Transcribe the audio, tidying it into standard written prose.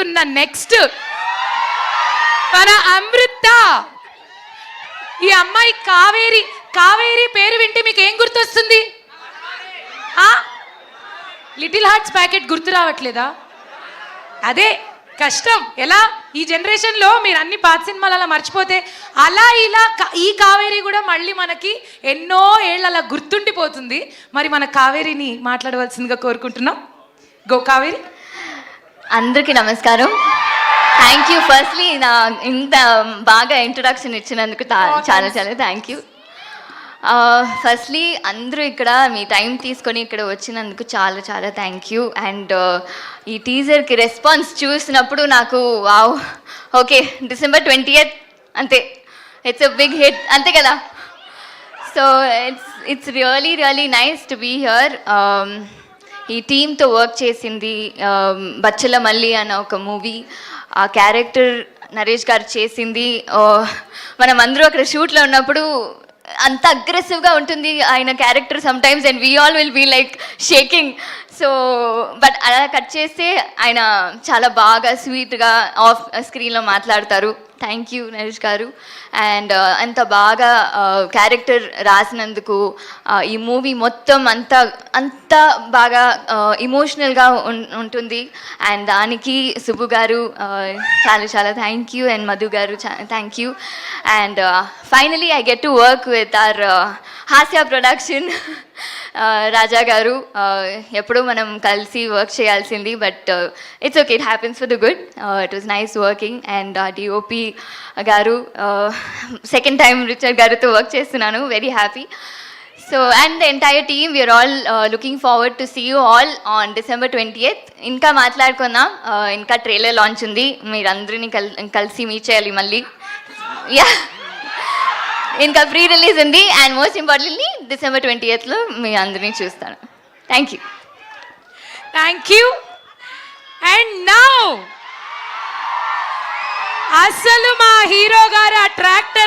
వస్తున్న నెక్స్ట్ మన అమృత. ఈ అమ్మాయి కావేరి. కావేరి పేరు వింటే మీకు ఏం గుర్తొస్తుంది? లిటిల్ హార్ట్స్ ప్యాకెట్ గుర్తు రావట్లేదా? అదే కష్టం. ఎలా ఈ జనరేషన్లో మీరు అన్ని పాత సినిమాలు అలా మర్చిపోతే అలా ఇలా ఈ కావేరి కూడా మళ్ళీ మనకి ఎన్నో ఏళ్ళు అలా గుర్తుండిపోతుంది. మరి మన కావేరిని మాట్లాడవలసిందిగా కోరుకుంటున్నాం. గో కావేరి. అందరికీ నమస్కారం. థ్యాంక్ యూ ఫస్ట్లీ నా ఇంత బాగా ఇంట్రొడక్షన్ ఇచ్చినందుకు చాలా చాలా థ్యాంక్ యూ. ఫస్ట్లీ అందరూ ఇక్కడ మీ టైం తీసుకొని ఇక్కడ వచ్చినందుకు చాలా చాలా థ్యాంక్ యూ. అండ్ ఈ టీజర్కి రెస్పాన్స్ చూసినప్పుడు నాకు వావ్, ఓకే December 20th అంతే, ఇట్స్ అ బిగ్ హిట్ అంతే కదా. So it's really really nice to be here. ఈ టీంతో వర్క్ చేసింది బచ్చల మల్లి అన్న ఒక మూవీ. ఆ క్యారెక్టర్ నరేష్ గారు చేసింది. మనం అందరూ అక్కడ షూట్లో ఉన్నప్పుడు అంత అగ్రెసివ్గా ఉంటుంది ఆయన character sometimes, and we all will be like shaking. So but అలా కట్ చేస్తే ఆయన చాలా బాగా స్వీట్గా ఆఫ్ స్క్రీన్లో మాట్లాడతారు. థ్యాంక్ యూ నరేష్ గారు. అండ్ అంత బాగా క్యారెక్టర్ రాసినందుకు ఈ మూవీ మొత్తం అంత బాగా ఇమోషనల్గా ఉంటుంది. అండ్ దానికి సుబ్బు గారు చాలా చాలా thank you. And Madhu garu thank you. And finally I get to work with our Hasya production Raja garu. ఎప్పుడూ మనం కలిసి వర్క్ చేయాల్సింది, but it's okay, it happens for the good. It was nice working. And DOP garu, second time Richard గారితో work చేస్తున్నాను, very happy. So and the entire team, we are all looking forward to see you all on December 20th. ఇంకా మాట్లాడుకుందాం, ఇంకా trailer launch ఉంది, మీరు అందరినీ కలిసి meet చేయాలి మళ్ళీ. యా, ఇంకా ప్రీ రిలీజ్ ఉంది. And most importantly December 20th మీ అందరినీ చూస్తాను. Thank you. Thank you. And now అసలు మా హీరో గారు ఆ ట్రాక్టర్